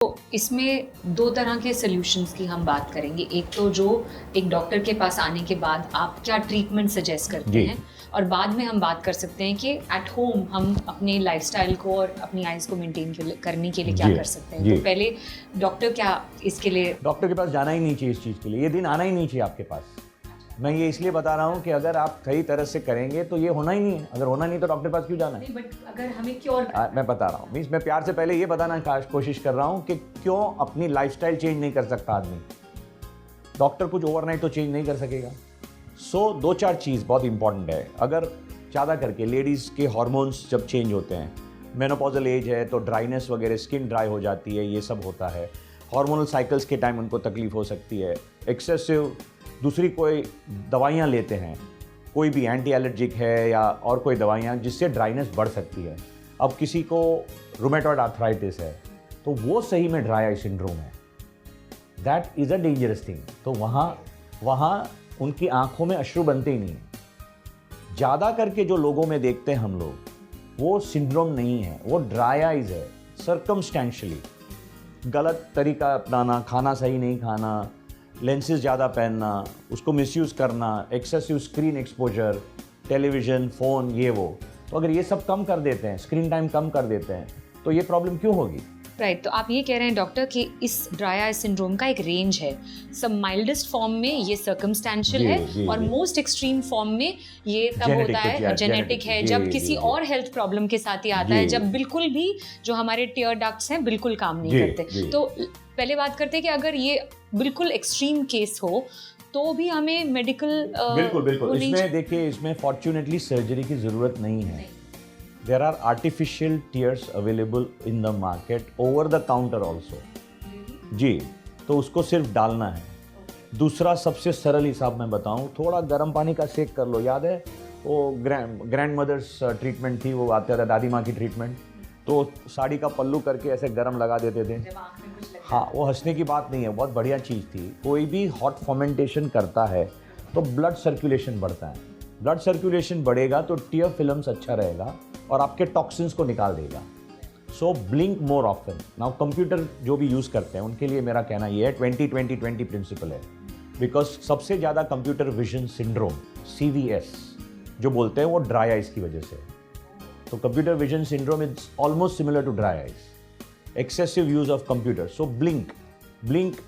तो इसमें 2 तरह के सॉल्यूशंस की हम बात करेंगे। एक तो जो एक डॉक्टर के पास आने के बाद आप क्या ट्रीटमेंट सजेस्ट करते हैं, और बाद में हम बात कर सकते हैं कि एट होम हम अपने लाइफस्टाइल को और अपनी आइज़ को मेंटेन करने के लिए क्या कर सकते हैं। तो पहले डॉक्टर क्या इसके लिए? डॉक्टर के पास जाना ही नहीं चाहिए इस चीज़ के लिए, ये दिन आना ही नहीं चाहिए आपके पास। मैं ये इसलिए बता रहा हूँ कि अगर आप सही तरह से करेंगे तो ये होना ही नहीं है। अगर होना नहीं तो डॉक्टर के पास क्यों जाना है? नहीं, बट अगर हमें क्योर मैं बता रहा हूँ, मीन्स मैं प्यार से पहले ये बताना कोशिश कर रहा हूँ कि क्यों अपनी लाइफस्टाइल चेंज नहीं कर सकता आदमी। डॉक्टर कुछ ओवरनाइट तो चेंज नहीं कर सकेगा। सो 2-4 चीज़ बहुत इंपॉर्टेंट है। अगर ज़्यादा करके लेडीज़ के हार्मोन्स जब चेंज होते हैं, मेनोपॉजल एज है तो ड्राइनेस वगैरह, स्किन ड्राई हो जाती है, ये सब होता है। हार्मोनल साइकिल्स के टाइम उनको तकलीफ हो सकती है। एक्सेसिव दूसरी कोई दवाइयाँ लेते हैं, कोई भी एंटी एलर्जिक है या और कोई दवाइयाँ, जिससे ड्राइनेस बढ़ सकती है। अब किसी को रूमेटॉइड आर्थराइटिस है तो वो सही में ड्राई आई सिंड्रोम है। That is a dangerous thing. तो वहाँ उनकी आंखों में अश्रु बनते ही नहीं है। ज़्यादा करके जो लोगों में देखते हैं हम लोग, वो सिंड्रोम नहीं है, वो ड्राई आइज़ है। सर्कमस्टेंशली गलत तरीका अपनाना, खाना सही नहीं खाना, लेंसेज ज़्यादा पहनना, उसको मिसयूज़ करना, excessive screen exposure, television, phone, ये वो। तो अगर ये सब कम कर देते हैं, स्क्रीन टाइम कम कर देते हैं, तो ये प्रॉब्लम क्यों होगी? राइट। तो आप ये कह रहे हैं डॉक्टर कि इस ड्राई आई सिंड्रोम का एक रेंज है। सब माइल्डेस्ट फॉर्म में ये सर्कमस्टेंशियल है और मोस्ट एक्सट्रीम फॉर्म में ये तब होता है, जेनेटिक है, जब किसी और हेल्थ प्रॉब्लम के साथ ही आता है, जब बिल्कुल भी जो हमारे टीयर डक्ट्स हैं बिल्कुल काम नहीं करते। तो पहले बात करते हैं कि अगर ये बिल्कुल एक्सट्रीम केस हो तो भी हमें मेडिकल बिल्कुल इसमें देखिए, इसमें फॉर्चुनेटली सर्जरी की ज़रूरत नहीं है। There are artificial tears available in the market over the counter also. जी, तो उसको सिर्फ डालना है। दूसरा सबसे सरल हिसाब मैं बताऊं, थोड़ा गर्म पानी का सेक कर लो। याद है वो ग्रैंड मदर्स ट्रीटमेंट थी, वो आते था दादी माँ की ट्रीटमेंट, तो साड़ी का पल्लू करके ऐसे गर्म लगा देते थे। हाँ, वो हंसने की बात नहीं है, बहुत बढ़िया चीज़ थी। कोई भी हॉट फर्मेंटेशन करता है तो ब्लड सर्कुलेशन बढ़ता है। ब्लड सर्कुलेशन बढ़ेगा तो टीयर फिल्म्स अच्छा रहेगा और आपके टॉक्सिन्स को निकाल देगा। So blink more often. Now computer जो भी यूज़ करते हैं उनके लिए मेरा कहना ये है 20-20-20 प्रिंसिपल है। बिकॉज सबसे ज़्यादा कंप्यूटर विजन सिंड्रोम, CVS जो बोलते हैं, वो ड्राई आइज़ की वजह से। तो computer vision syndrome is almost similar to dry eyes, excessive use of computer. So blink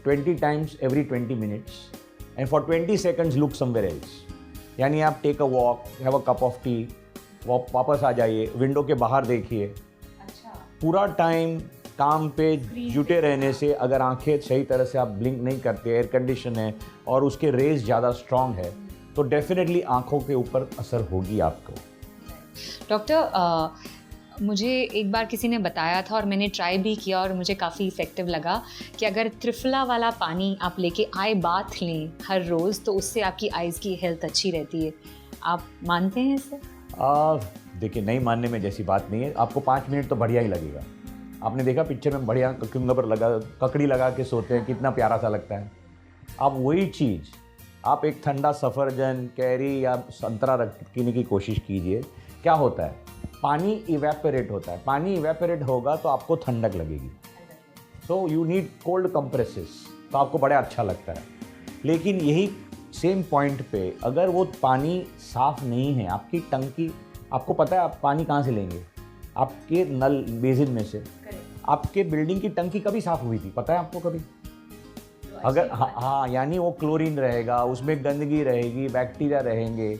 20 times every 20 minutes and for 20 seconds look somewhere else। यानी आप take a walk, have a cup of tea, वापस आ जाइए, window के बाहर देखिए। अच्छा। पूरा टाइम काम पे जुटे रहने से अगर आंखें सही तरह से आप ब्लिंक नहीं करते, एयर कंडीशन है और उसके रेज ज़्यादा स्ट्रांग है, तो डेफिनेटली आंखों के ऊपर असर होगी आपको। डॉक्टर, मुझे एक बार किसी ने बताया था और मैंने ट्राई भी किया और मुझे काफ़ी इफ़ेक्टिव लगा कि अगर त्रिफला वाला पानी आप लेके आई बाथ लें हर रोज़ तो उससे आपकी आइज़ की हेल्थ अच्छी रहती है। आप मानते हैं इसे? देखिए, नहीं मानने में जैसी बात नहीं है। आपको 5 मिनट तो बढ़िया ही लगेगा। आपने देखा पिक्चर में बढ़िया क्यूंगर लगा, ककड़ी लगा के सोते हैं, कितना प्यारा सा लगता है। आप वही चीज़ आप एक ठंडा सफरजन, कैरी या संतरा रखने की कोशिश कीजिए। क्या होता है, पानी इवेपोरेट होता है। पानी इवेपोरेट होगा तो आपको ठंडक लगेगी। So you need cold compresses, तो आपको बड़ा अच्छा लगता है। लेकिन यही सेम पॉइंट पे अगर वो पानी साफ़ नहीं है, आपकी टंकी, आपको पता है आप पानी कहाँ से लेंगे? आपके नल बेसिन में से। आपके बिल्डिंग की टंकी कभी साफ़ हुई थी, पता है आपको कभी? अगर हाँ, यानी वो क्लोरीन रहेगा, उसमें गंदगी रहेगी, बैक्टीरिया रहेंगे।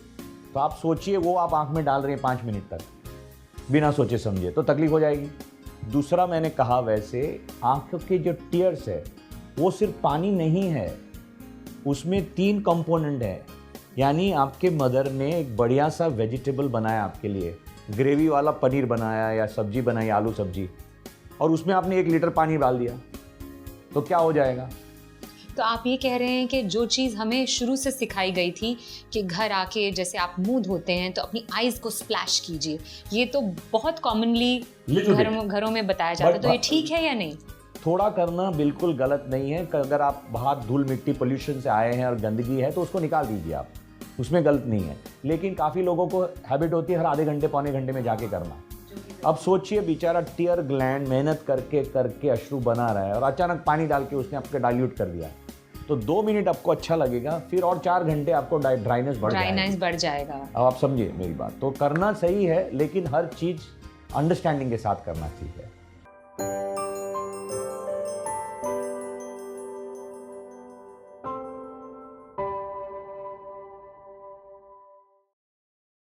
तो आप सोचिए, वो आप आँख में डाल रहे हैं 5 मिनट तक बिना सोचे समझे, तो तकलीफ हो जाएगी। दूसरा मैंने कहा, वैसे आँखों के जो टीयर्स है वो सिर्फ पानी नहीं है, उसमें 3 कंपोनेंट है। यानी आपके मदर ने एक बढ़िया सा वेजिटेबल बनाया आपके लिए, ग्रेवी वाला पनीर बनाया या सब्जी बनाई, आलू सब्जी, और उसमें आपने 1 लीटर पानी डाल दिया, तो क्या हो जाएगा? तो आप ये कह रहे हैं कि जो चीज़ हमें शुरू से सिखाई गई थी कि घर आके जैसे आप मुंह धोते हैं तो अपनी आइज़ को स्प्लैश कीजिए, ये तो बहुत कॉमनली घरों में बताया जाता है, तो ये ठीक है या नहीं? थोड़ा करना बिल्कुल गलत नहीं है। अगर आप बाहर धूल मिट्टी पोल्यूशन से आए हैं और गंदगी है तो उसको निकाल दीजिए आप, उसमें गलत नहीं है। लेकिन काफ़ी लोगों को हैबिट होती है हर आधे घंटे पौने घंटे में जाके करना, अब सोचिए बेचारा टीयर ग्लैंड मेहनत करके करके अश्रु बना रहा है और अचानक पानी डाल के उसने आपके डाइल्यूट कर दिया, तो 2 मिनट आपको अच्छा लगेगा, फिर और 4 घंटे आपको ड्राइनेस बढ़ जाएगा। अब आप समझिए मेरी बात, तो करना सही है लेकिन हर चीज अंडरस्टैंडिंग के साथ करना चाहिए।